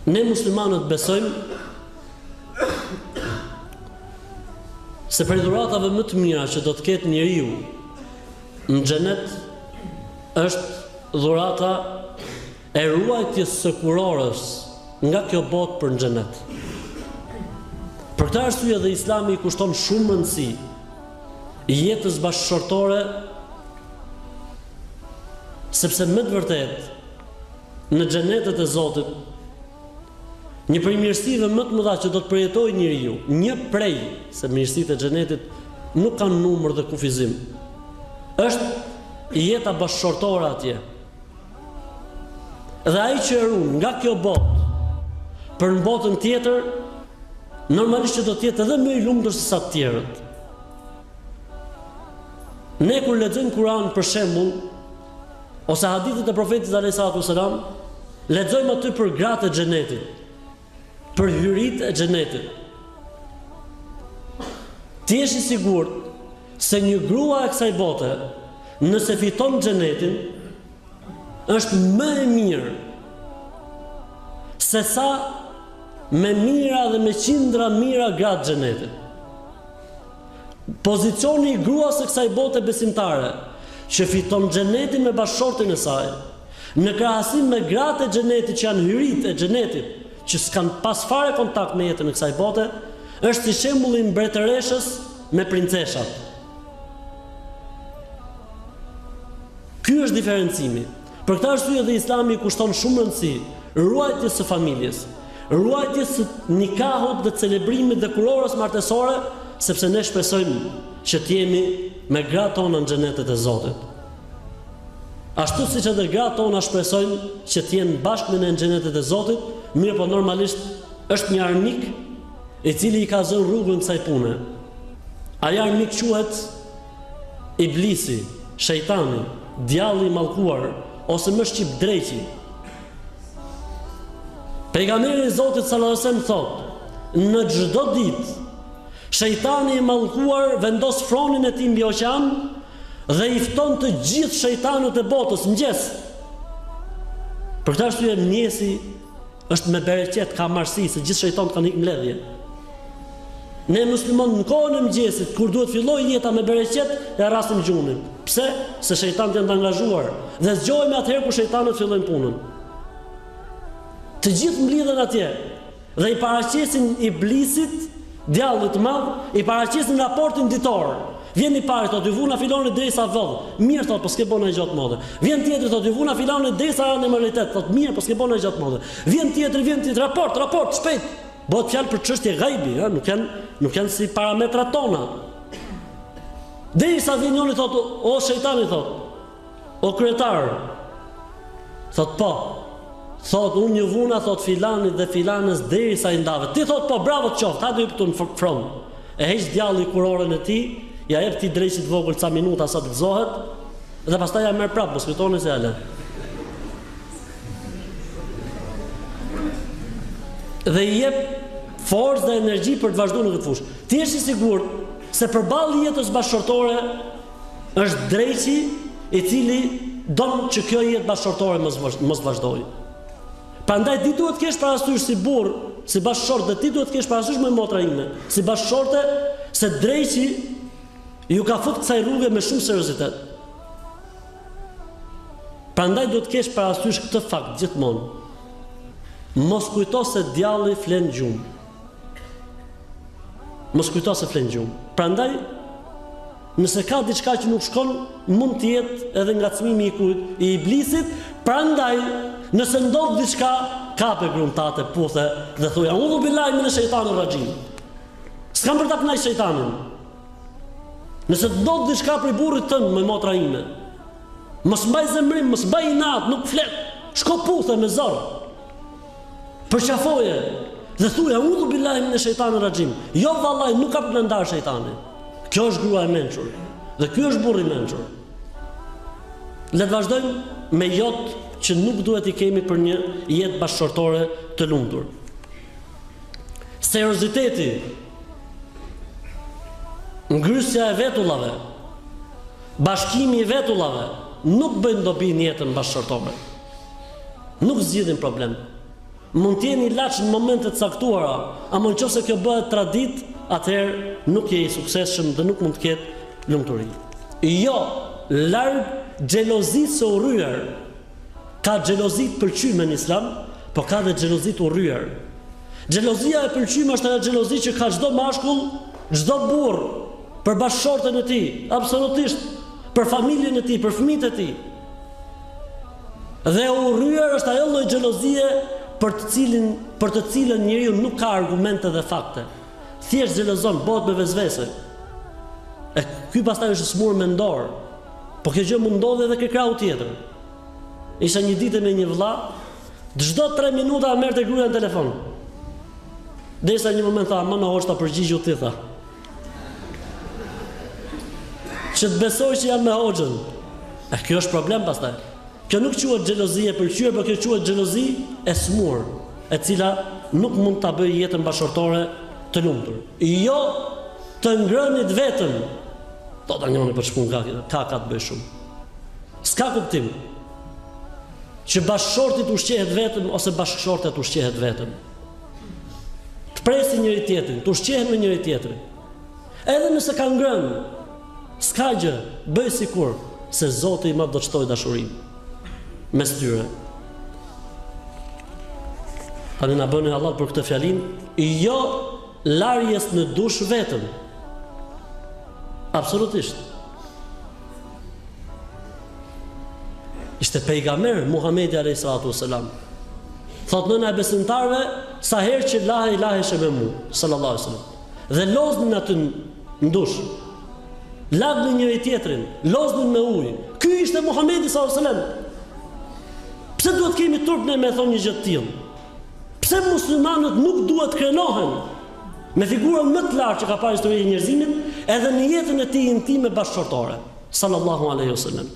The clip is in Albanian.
Ne muslimanët besojmë se prej dhuratave më të mira që do të ketë njeriu në xhenet është dhurata e ruajtjes së kurorës nga kjo botë për në xhenet. Për këtë arsye dhe Islami i kushton shumë rëndësi jetës bashkëshortore, sepse me të vërtetë në xhenetet e Zotit një prej mirësive më të mëdha që do të përjetojë njeriu, një prej se mirësitë e xhenetit nuk kanë numër dhe kufizim, është jeta bashkëshortore atje. Dhe ai që erun nga kjo botë për në botën tjetër, normalisht që do të jetë edhe më i lumtur se sa të tjerët. Ne kur lexojmë Kur'an për shembull, ose hadithet e profetit sallallahu alaihi wasallam, lexojmë aty për gratë e xhenetit, për hyrit e xhenetit. Ti je i sigurt se një grua e kësaj bote, nëse fiton xhenetin, është më e mirë se sa me mira dhe me qindra mira gratë xhenetit. Pozicioni i gruas së kësaj bote besimtare që fiton xhenetin me bashkëshortin e saj, në krahasim me gratë e xhenetit që janë hyrit e xhenetit, që s'kan pas fare kontakt me jetën e kësaj bote, është si shembulli i mbretëreshës me princeshat. Ky është diferencimi. Për këtë arsye dhe Islami kushton shumë rëndësi ruajtjes së familjes, ruajtjes së nikahut dhe celebrimit dhe kurorës martesore, sepse ne shpresojmë që të jemi me gratë tona në xhenetet e Zotit. Ashtu siç edhe gratë tona shpresojnë që të jenë bashkë me ne në xhenetet e Zotit, mirë po normalisht është një armik i cili i ka zënë rrugën kësaj pune. Ai armik quhet Iblisi, shejtani, djalli i mallkuar, ose më shqip dreqi. Pejgamberi i Zotit sallallahu alajhi wasallam thotë, në çdo ditë shejtani i mallkuar vendos fronin e tij mbi oqean dhe i fton të gjithë shejtanët e botës mëngjes. Për këtë arsye mëngjesi është me bereqet, ka marrësi se gjithë shejtanët kanë ikë mbledhje. Ne muslimanë në kohën e mëngjesit, kur duhet filloj jeta me bereqet, e rrasim gjunin. Pse? Se shejtanët janë të angazhuar dhe zgjohemi atëherë kur shejtanët fillojnë punën. Të gjithë mblidhen atje dhe i paraqesin Iblisit, djallit të madh, i paraqesin raportin ditor. Vjen i pari thotë, "Vuna filoni derisa vëll." Mirë thotë, po s'ke bën asgjë gjatë modë. Vjen tjetri thotë, "Vuna filoni derisa janë në moralitet." Thotë, "Mirë, po s'ke bën asgjë gjatë modë." Vjen tjetri, raport, shpejt. Bëhet fjalë për çështje gajbi, nuk janë si parametrat tona. Derisa vjen njëri thotë, "O shejtani," thotë, "O kryetar." Thotë, "Po." Thotë, "Unë një vuna," thotë, "filanit dhe filanës derisa i ndave." Ti thotë, "Po, bravo të qoftë, hajde hyj në front." E heq djalli kurorën e tij, ja jep ti dreqit vogël ca minuta sa të gëzohet, dhe pastaj ja merr prapë, mos kujtoni se ale. Dhe i jep forcë dhe energji për të vazhduar në këtë fushë. Ti je i sigurt se përballë jetës bashkëshortore është dreqi i cili don që kjo jetë bashkëshortore mos vazhdojë. Prandaj ti duhet të kesh parasysh si burr, si bashkëshort, dhe ti duhet të kesh parasysh me motra ime, si bashkëshorte, se dreqi ju ka fut kësaj rruge me shumë seriozitet. Prandaj duhet të kesh parasysh këtë fakt gjithmonë. Mos kujto se djalli flen gjumë. Mos kujto se flen gjumë. Prandaj, nëse ka diçka që nuk shkon, mund të jetë edhe ngacmimi i Iblisit. Prandaj, nëse ndodh diçka, kape grumtate, puthe dhe thuaj, "A'udhu billahi minash shaitanir rajim." S'kam për ta kënaqur shejtanin. Nëse të ndodh diçka për burrit tënd me motra ime, mos mbaj zemrim, mos mbaj inat, nuk flet. Shko puthe me zor. Përqafoje dhe thuaj, "A'udhu billahi minash shaitanir rajim." Jo vallai, nuk ka për të ndar shejtani. Kjo është grua e mençur dhe ky është burri i mençur. Le të vazhdojmë me jot që nuk duhet i kemi për një jetë bashkëshortore të lumtur. Serioziteti, ngrysja e vetullave, bashkimi i vetullave nuk bëjnë dobi në jetën bashkëshortore. Nuk zgjidhin problem. mund të jeni laç në momente të caktuara, ama nëse kjo bëhet tradit, atëherë nuk je i suksesshëm dhe nuk mund të ketë lumturi. Jo, larg xhelozisë së urryer. Ka xhelozi të pëlqyeshme në Islam, por ka dhe xhelozi të urryer. Xhelozia e pëlqyeshme është ajo xhelozi që ka çdo mashkull, çdo burr për bashkëshorten e tij, absolutisht, për familjen e tij, për fëmijët e tij. Dhe urryer është ajo lloj xhelozie për të cilën njeriu nuk ka argumente dhe fakte. Thjesht xhelozon, bëhet me vezvese. E ky pastaj është smur mendor. Po kjo gjë mund ndodhi edhe ke krau tjetër. Isha një ditë me një vëlla, çdo 3 minuta merrte gruaja në telefon. Derisa një moment tha, "Mama, hoç ta përgjigju ti tha." Që të besoj që jam me hoxhën. Kjo është problem pastaj. Kjo nuk quhet xhelozi e pëlqyer, por kjo quhet xhelozi e smur, e cila nuk mund ta bëjë jetën bashkëtorë të lumtur. Jo të ngrënit vetëm. Do ta njëoni për shkun ka të bëj shumë. S'ka kuptim që bashkëshorti të ushqehet vetëm ose bashkëshorta të ushqehet vetëm. Të presin njëri tjetrin, të ushqehen me njëri tjetrin. Edhe nëse ka ngrënë, s'ka gjë, bëj sikur se Zoti i Madh do të shtojë dashurinë mes tyre. Tani na bëni Allah për këtë fjalinë, jo larjes në dush vetëm. Absolutisht. Ishte pejgamber Muhamedi alayhis salatu wasalam. Thot nëna e besimtarve, sa herë që la ilahe shë me mu, sallallahu alaihi wasallam. Dhe loznin aty në dush. Lagnin njëri tjetrin, loznin me ujë. Ky ishte Muhamedi sallallahu alaihi wasallam. Pse duhet kemi turp ne me thonë një gjë të tillë? Pse muslimanët nuk duhet krenohen me figurën më të lartë që ka parë historia e njerëzimit, edhe në jetën e tij intime bashkëshortore, sallallahu alaihi wasallam.